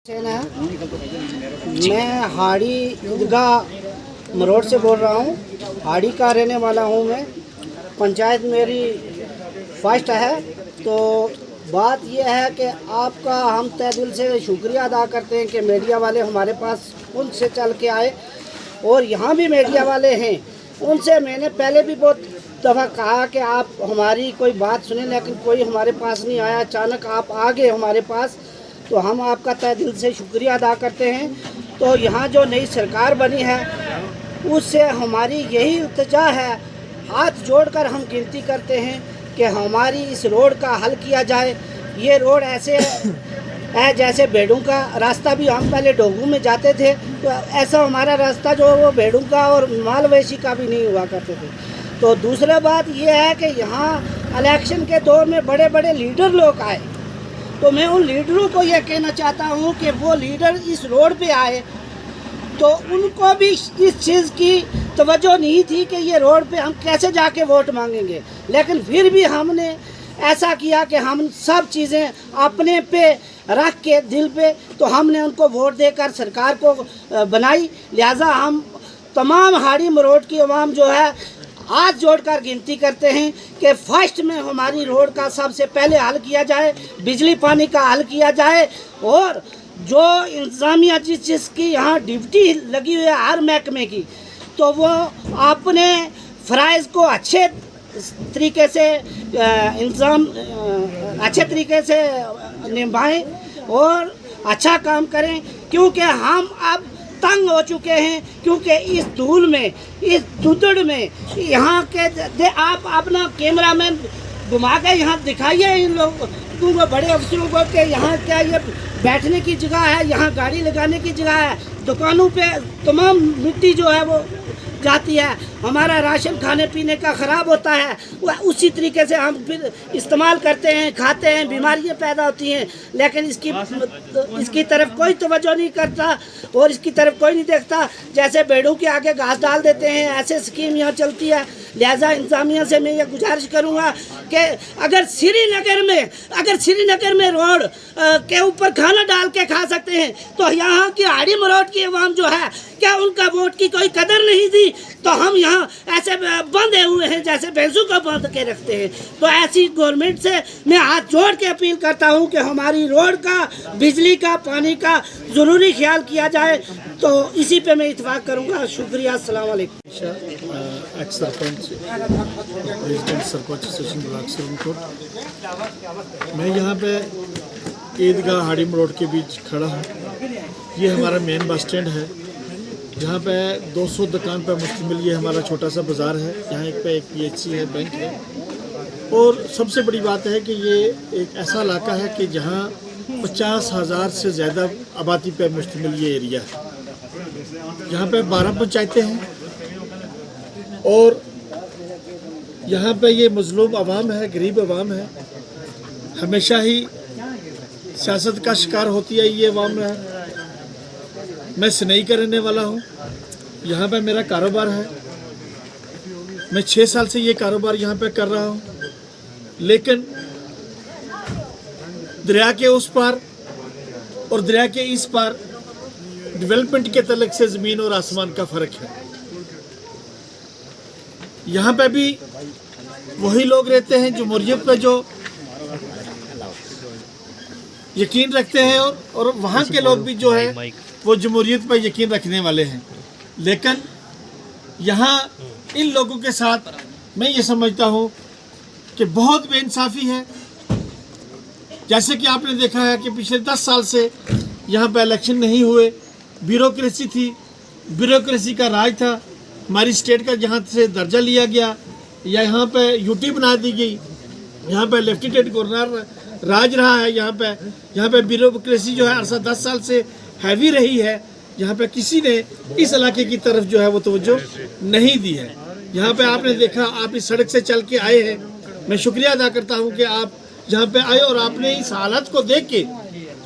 मैं हाड़ी ईदगाह मरोड़ से बोल रहा हूँ। हाड़ी का रहने वाला हूँ मैं। पंचायत मेरी फर्स्ट है। तो बात यह है कि आपका हम तहे दिल से शुक्रिया अदा करते हैं कि मीडिया वाले हमारे पास उनसे चल के आए, और यहाँ भी मीडिया वाले हैं। उनसे मैंने पहले भी बहुत दफ़ा कहा कि आप हमारी कोई बात सुने, लेकिन कोई हमारे पास नहीं आया। अचानक आप आ गए हमारे पास, तो हम आपका तहे दिल से शुक्रिया अदा करते हैं। तो यहाँ जो नई सरकार बनी है उससे हमारी यही इल्तिजा है, हाथ जोड़कर हम गिनती करते हैं कि हमारी इस रोड का हल किया जाए। ये रोड ऐसे है जैसे भेड़ों का रास्ता भी, हम पहले डोगू में जाते थे तो ऐसा हमारा रास्ता जो वो भेड़ों का और मालवेशी का भी नहीं हुआ करते थे। तो दूसरा बात ये है कि यहाँ इलेक्शन के दौर में बड़े बड़े लीडर लोग आए, तो मैं उन लीडरों को ये कहना चाहता हूँ कि वो लीडर इस रोड पे आए तो उनको भी इस चीज़ की तवज्जो नहीं थी कि ये रोड पे हम कैसे जाके वोट मांगेंगे। लेकिन फिर भी हमने ऐसा किया कि हम सब चीज़ें अपने पे रख के दिल पे, तो हमने उनको वोट देकर सरकार को बनाई। लिहाजा हम तमाम हाड़ी मरोड़ की आवाम जो है हाथ जोड़कर गिनती करते हैं कि फर्स्ट में हमारी रोड का सबसे पहले हल किया जाए, बिजली पानी का हल किया जाए, और जो इंतज़ामिया जिसकी यहाँ ड्यूटी लगी हुई है हर महकमे की, तो वो अपने फ़राइज़ को अच्छे तरीके से अच्छे तरीके से निभाएं और अच्छा काम करें। क्योंकि हम अब तंग हो चुके हैं, क्योंकि इस धूल में, इस धुंधड़ में यहाँ के आप अपना कैमरा मैन घुमा के यहाँ दिखाइए इन लोगों को, बड़े अफसरों को, कि यहाँ क्या ये बैठने की जगह है, यहाँ गाड़ी लगाने की जगह है। दुकानों पे तमाम मिट्टी जो है वो जाती है, हमारा राशन खाने पीने का ख़राब होता है, वह उसी तरीके से हम फिर इस्तेमाल करते हैं, खाते हैं, बीमारियां पैदा होती हैं। लेकिन इसकी तरफ कोई तवज्जो नहीं करता और इसकी तरफ कोई नहीं देखता। जैसे भेड़ों के आगे घास डाल देते हैं, ऐसे स्कीम यहाँ चलती है। लिहाजा इंतज़ामिया से मैं ये गुजारिश करूँगा कि अगर श्रीनगर में रोड के ऊपर खाना डाल के खा सकते हैं, तो यहाँ की हाड़ी मरोड़ की आवाम जो है, क्या उनका वोट की कोई कदर नहीं थी? तो हम यहाँ ऐसे बंधे हुए हैं जैसे भैंसों को बांध के रखते हैं। तो ऐसी गवर्नमेंट से मैं हाथ जोड़ के अपील करता हूँ कि हमारी रोड का, बिजली का, पानी का ज़रूरी ख्याल किया जाए। तो इसी पे मैं इत्फाक करूँगा। शुक्रिया, अस्सलाम वालेकुम। एक्स सरपंच प्रेसिडेंट सरपंच सेशन ब्लॉक सिरमकोट। मैं यहाँ पे ईदगाह हाड़ी मरोड़ के बीच खड़ा हूँ। ये हमारा मेन बस स्टैंड है, जहाँ पे 200 दुकान पर मुश्तमिल ये हमारा छोटा सा बाज़ार है। यहाँ एक PHC है, बैंक है, और सबसे बड़ी बात है कि ये एक ऐसा इलाका है कि जहाँ 50,000 से ज़्यादा आबादी पर मुश्तमिल ये एरिया है। यहाँ पे 12 पंचायतें हैं और यहाँ पे ये मज़लूम आवाम है, गरीब आवाम है, हमेशा ही सियासत का शिकार होती है ये आवाम है। मैं सनई का रहने वाला हूँ, यहाँ पे मेरा कारोबार है। मैं 6 साल से ये कारोबार यहाँ पे कर रहा हूँ, लेकिन दरिया के उस पार और दरिया के इस पार डेवलपमेंट के तलक से ज़मीन और आसमान का फ़र्क है। यहाँ पे भी वही लोग रहते हैं जो जमहूरियत पे जो यकीन रखते हैं, और वहाँ के लोग भी जो है वो जमहूरियत पर यकीन रखने वाले हैं। लेकिन यहाँ इन लोगों के साथ मैं ये समझता हूँ कि बहुत बेइंसाफ़ी है। जैसे कि आपने देखा है कि पिछले 10 साल से यहाँ पे इलेक्शन नहीं हुए, ब्यूरोक्रेसी थी, ब्यूरोक्रेसी का राज था। हमारी स्टेट का जहाँ से दर्जा लिया गया, या यहाँ पे यूटी बना दी गई, यहाँ पे लेफ्टिनेंट गवर्नर राज रहा है। यहाँ पे ब्यूरोक्रेसी जो है अरसा 10 साल से हैवी रही है। यहाँ पे किसी ने इस इलाके की तरफ जो है वो तवज्जो नहीं दी है। यहाँ पे आपने देखा, आप इस सड़क से चल के आए हैं, मैं शुक्रिया अदा करता हूँ कि आप यहाँ पे आए और आपने इस हालत को देख के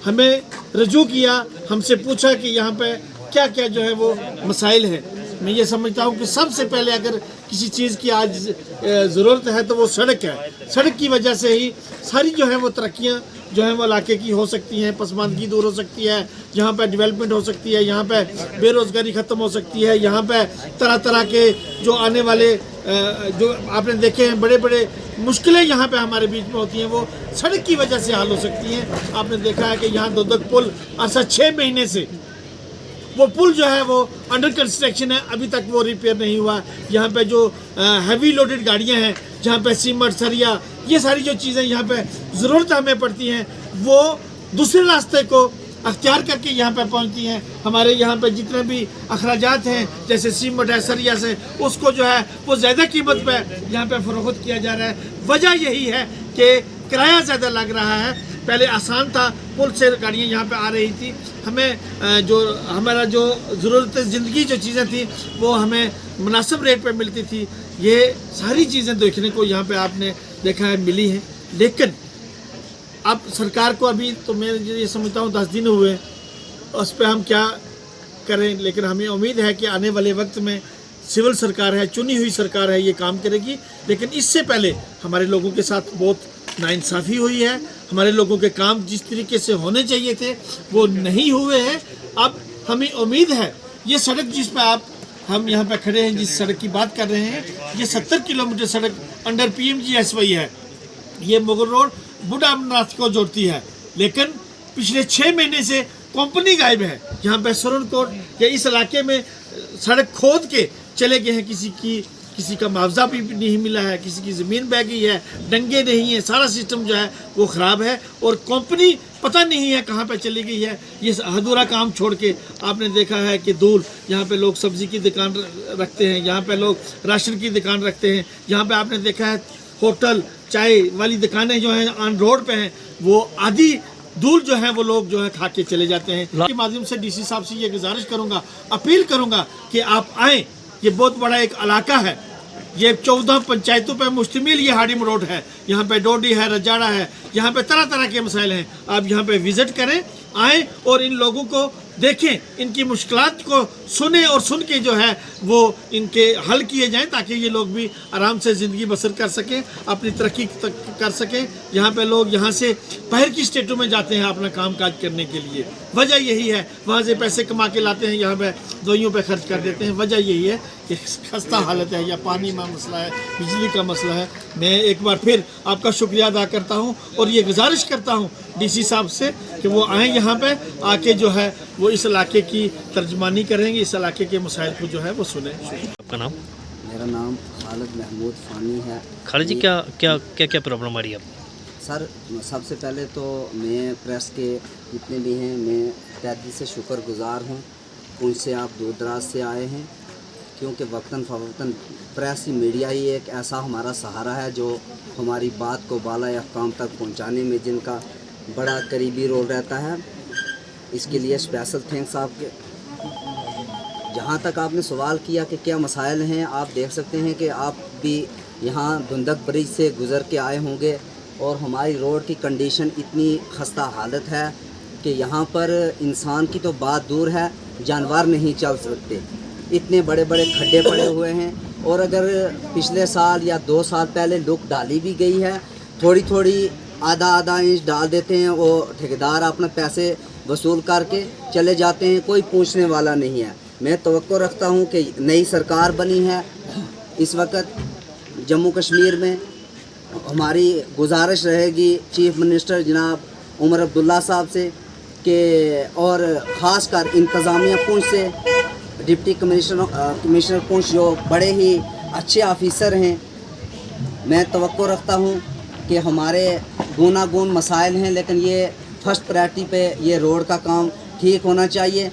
हमें रजू किया, हमसे पूछा कि यहाँ पे क्या क्या जो है वो मसाइल हैं। मैं ये समझता हूँ कि सबसे पहले अगर किसी चीज़ की आज ज़रूरत है तो वो सड़क है। सड़क की वजह से ही सारी जो है वो तरक्कियाँ जो है वो इलाके की हो सकती हैं, पसमानदगी दूर हो सकती है, यहाँ पे डेवलपमेंट हो सकती है, यहाँ पे बेरोज़गारी ख़त्म हो सकती है, यहाँ पे तरह तरह के जो आने वाले जो आपने देखे हैं बड़े बड़े मुश्किलें यहाँ पे हमारे बीच में होती हैं वो सड़क की वजह से हल हो सकती हैं। आपने देखा है कि यहाँ दोदक पुल अरसा 6 महीने से वो पुल जो है वो अंडर कंस्ट्रक्शन है, अभी तक वो रिपेयर नहीं हुआ। यहाँ पे जो हैवी लोडेड गाड़ियाँ हैं, जहाँ पे सीमेंट सरिया ये सारी जो चीज़ें यहाँ पे ज़रूरत हमें पड़ती हैं वो दूसरे रास्ते को अख्तियार करके यहाँ पे पहुँचती हैं। हमारे यहाँ पे जितने भी अखराजात हैं जैसे सीमेंट है, सरिया से, उसको जो है वो ज़्यादा कीमत पे यहाँ पे फ़रोख्त किया जा रहा है। वजह यही है कि किराया ज़्यादा लग रहा है। पहले आसान था, पुल से गाड़ियाँ यहाँ पे आ रही थी, हमें जो हमारा जो ज़रूरत ज़िंदगी जो चीज़ें थी वो हमें मुनासिब रेट पे मिलती थी। ये सारी चीज़ें देखने को यहाँ पे आपने देखा है मिली हैं। लेकिन अब सरकार को अभी तो मैं ये समझता हूँ 10 दिन हुए, उस पर हम क्या करें, लेकिन हमें उम्मीद है कि आने वाले वक्त में सिविल सरकार है, चुनी हुई सरकार है, ये काम करेगी। लेकिन इससे पहले हमारे लोगों के साथ बहुत नाइंसाफ़ी हुई है, हमारे लोगों के काम जिस तरीके से होने चाहिए थे वो नहीं हुए हैं। अब हमें उम्मीद है ये सड़क जिस पर हम यहाँ पे खड़े हैं, जिस सड़क की बात कर रहे हैं, ये 70 किलोमीटर सड़क अंडर PMGSY है। ये मुगल रोड बूढ़ा अमरनाथ को जोड़ती है, लेकिन पिछले 6 महीने से कंपनी गायब है। यहाँ पे सुरनकोट या इस इलाके में सड़क खोद के चले गए हैं, किसी का मुआवजा भी नहीं मिला है, किसी की ज़मीन बह गई है, डंगे नहीं है, सारा सिस्टम जो है वो ख़राब है और कंपनी पता नहीं है कहाँ पे चली गई है। ये अधूरा काम छोड़ के आपने देखा है कि दूर यहाँ पे लोग सब्ज़ी की दुकान रखते हैं, यहाँ पे लोग राशन की दुकान रखते हैं, यहाँ पे आपने देखा है होटल चाय वाली दुकानें जो हैं ऑन रोड पे हैं, वो आधी दूर जो है वो लोग जो है खा के चले जाते हैं। के माध्यम से DC साहब से ये गुजारिश करूँगा, अपील करूँगा कि आप आएँ। ये बहुत बड़ा एक इलाका है, ये 14 पंचायतों पे मुश्तमिल ये हाडिम रोड है। यहाँ पे डोडी है, रजाड़ा है, यहाँ पे तरह तरह के मसाइल हैं। आप यहाँ पे विज़िट करें, आएँ और इन लोगों को देखें, इनकी मुश्किलात को सुने और सुन के जो है वो इनके हल किए जाएं, ताकि ये लोग भी आराम से ज़िंदगी बसर कर सकें, अपनी तरक्की कर सकें। यहाँ पे लोग यहाँ से बाहर की स्टेटों में जाते हैं अपना काम काज करने के लिए, वजह यही है। वहाँ से पैसे कमा के लाते हैं, यहाँ पे दवाइयों पे खर्च कर देते हैं। वजह यही है कि खस्ता हालत है, या पानी का मसला है, बिजली का मसला है। मैं एक बार फिर आपका शुक्रिया अदा करता हूँ और ये गुजारिश करता हूँ DC साहब से कि वो आएँ यहाँ पे, आके जो है वो इस इलाके की तर्जमानी करेंगे, इस इलाके के मसाइल को जो है वो सुने। आपका नाम? मेरा नाम खालिद महमूद फ़ानी है। खालिद जी, क्या प्रॉब्लम आ रही है आपको? सर, सबसे पहले तो मैं प्रेस के जितने भी हैं, मैं तहे दिल से शुक्रगुज़ार हूँ। उनसे आप दूर दराज से आए हैं, क्योंकि वक्तन फ़वक्तन प्रेस ही, मीडिया ही एक ऐसा हमारा सहारा है जो हमारी बात को बाला अहकाम तक पहुँचाने में जिनका बड़ा करीबी रोल रहता है। इसके लिए स्पेशल थैंक्स आपके। जहाँ तक आपने सवाल किया कि क्या मसाइल हैं, आप देख सकते हैं कि आप भी यहाँ धुंधक ब्रिज से गुज़र के आए होंगे और हमारी रोड की कंडीशन इतनी खस्ता हालत है कि यहाँ पर इंसान की तो बात दूर है, जानवर नहीं चल सकते। इतने बड़े बड़े खड्डे पड़े हुए हैं और अगर पिछले साल या 2 साल पहले लुक डाली भी गई है, थोड़ी थोड़ी आधा इंच डाल देते हैं, वो ठेकेदार अपना पैसे वसूल करके चले जाते हैं, कोई पूछने वाला नहीं है। मैं तवक्को रखता हूँ कि नई सरकार बनी है इस वक्त जम्मू कश्मीर में, हमारी गुजारिश रहेगी चीफ मिनिस्टर जनाब उमर अब्दुल्ला साहब से कि और ख़ास कर इंतज़ामिया पुंछ से, डिप्टी कमिश्नर पुंछ जो बड़े ही अच्छे ऑफिसर हैं, मैं तवक्को रखता हूँ कि हमारे गूनागून मसाइल हैं, लेकिन ये फर्स्ट प्रायोरिटी पे ये रोड का काम ठीक होना चाहिए।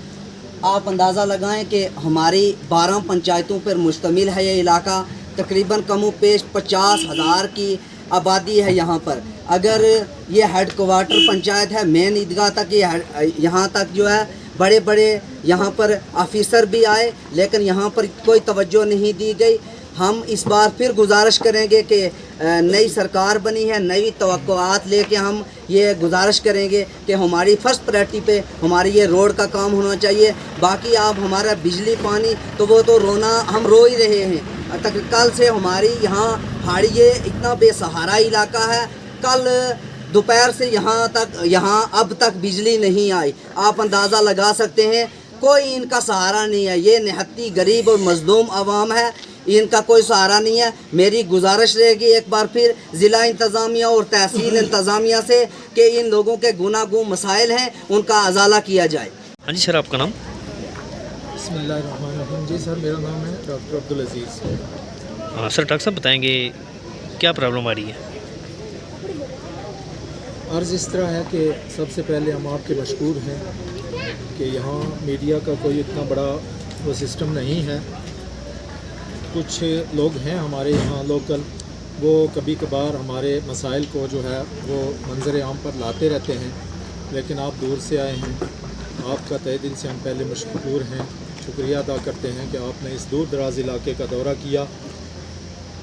आप अंदाज़ा लगाएं कि हमारी 12 पंचायतों पर मुश्तमिल है ये इलाका, तकरीबन कमो पेश 50,000 की आबादी है यहाँ पर। अगर ये हेड क्वार्टर पंचायत है, मेन ईदगाह तक ये यहाँ तक जो है बड़े बड़े यहाँ पर ऑफिसर भी आए, लेकिन यहाँ पर कोई तवज्जो नहीं दी गई। हम इस बार फिर गुजारिश करेंगे कि नई सरकार बनी है, नई तवक्कुआत लेके हम ये गुजारिश करेंगे कि हमारी फर्स्ट प्रायोरिटी पे हमारी ये रोड का काम होना चाहिए। बाकी आप हमारा बिजली पानी तो वो तो रोना हम रो ही रहे हैं। तक कल से हमारी यहाँ हाड़ी ये इतना बेसहारा इलाका है। कल दोपहर से यहाँ अब तक बिजली नहीं आई। आप अंदाज़ा लगा सकते हैं, कोई इनका सहारा नहीं है। ये निहत्ती गरीब और मजलूम आवाम है, इनका कोई सहारा नहीं है। मेरी गुजारिश रहेगी एक बार फिर ज़िला इंतज़ामिया और तहसील इंतज़ामिया से कि इन लोगों के गुनागो मसाइल हैं, उनका अजाला किया जाए। हाँ जी सर, आपका नाम? बिस्मिल्लाहिर्रहमानिर्रहीम। जी सर, मेरा नाम है डॉक्टर अब्दुल अजीज़। हाँ सर, डॉक्टर साहब बताएंगे क्या प्रॉब्लम आ रही है? अर्ज़ इस तरह है कि सबसे पहले हम आपके मशकूर हैं कि यहाँ मीडिया का कोई इतना बड़ा वो सिस्टम नहीं है। कुछ लोग हैं हमारे यहाँ लोकल, वो कभी कभार हमारे मसाइल को जो है वो मंजर आम पर लाते रहते हैं, लेकिन आप दूर से आए हैं, आपका तहे दिल से हम पहले मशकूर हैं, शुक्रिया अदा करते हैं कि आपने इस दूर दराज इलाके का दौरा किया,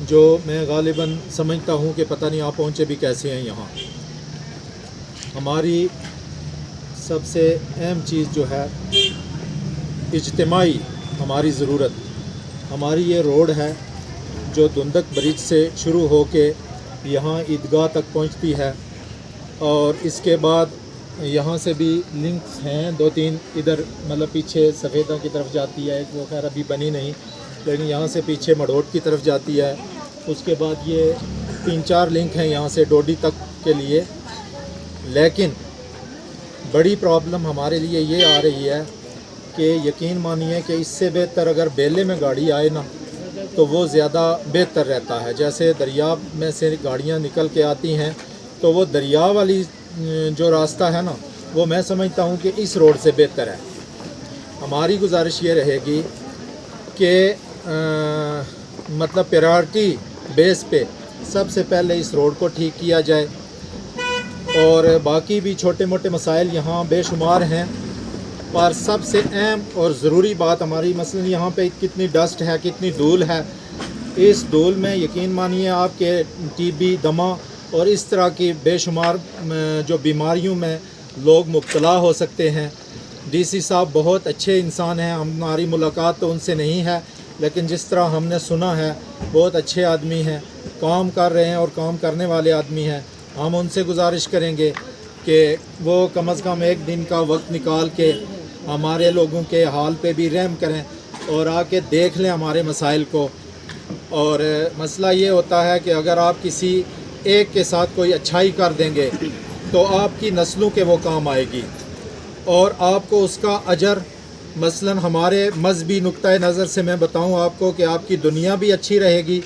जो मैं गालिबन समझता हूँ कि पता नहीं आप पहुँचे भी कैसे हैं यहाँ। हमारी सबसे अहम चीज़ जो है इज्तिमाई हमारी ज़रूरत, हमारी ये रोड है जो दुंदक ब्रिज से शुरू होके यहाँ ईदगाह तक पहुँचती है, और इसके बाद यहाँ से भी लिंक्स हैं 2-3, इधर मतलब पीछे सफ़ेदा की तरफ जाती है, वो खैर अभी बनी नहीं, लेकिन यहाँ से पीछे मढ़ोट की तरफ जाती है। उसके बाद ये 3-4 लिंक हैं यहाँ से डोडी तक के लिए। लेकिन बड़ी प्रॉब्लम हमारे लिए ये आ रही है कि यकीन मानिए कि इससे बेहतर अगर बेले में गाड़ी आए ना तो वो ज़्यादा बेहतर रहता है। जैसे दरिया में से गाड़ियाँ निकल के आती हैं तो वो दरिया वाली जो रास्ता है ना, वो मैं समझता हूँ कि इस रोड से बेहतर है। हमारी गुजारिश ये रहेगी कि मतलब प्रायोरिटी बेस पे सबसे पहले इस रोड को ठीक किया जाए, और बाकी भी छोटे मोटे मसाइल यहाँ बेशुमार हैं, पर सबसे अहम और ज़रूरी बात हमारी मसलन यहाँ पे कितनी डस्ट है, कितनी धूल है। इस धूल में यकीन मानिए आपके टीबी, दमा और इस तरह की बेशुमार जो बीमारियों में लोग मुब्तला हो सकते हैं। डीसी साहब बहुत अच्छे इंसान हैं, हमारी मुलाकात तो उनसे नहीं है, लेकिन जिस तरह हमने सुना है बहुत अच्छे आदमी हैं, काम कर रहे हैं और काम करने वाले आदमी हैं। हम उनसे गुजारिश करेंगे कि वो कम से कम एक दिन का वक्त निकाल के हमारे लोगों के हाल पे भी रहम करें और आके देख लें हमारे मसाइल को। और मसला ये होता है कि अगर आप किसी एक के साथ कोई अच्छाई कर देंगे तो आपकी नस्लों के वो काम आएगी और आपको उसका अजर, मसलन हमारे मजहबी नुक्ता नज़र से मैं बताऊं आपको कि आपकी दुनिया भी अच्छी रहेगी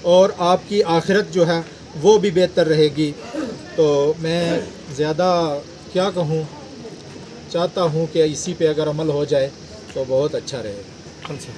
और आपकी आखिरत जो है वो भी बेहतर रहेगी। तो मैं ज़्यादा क्या कहूँ, चाहता हूँ कि इसी पे अगर अमल हो जाए तो बहुत अच्छा रहेगा।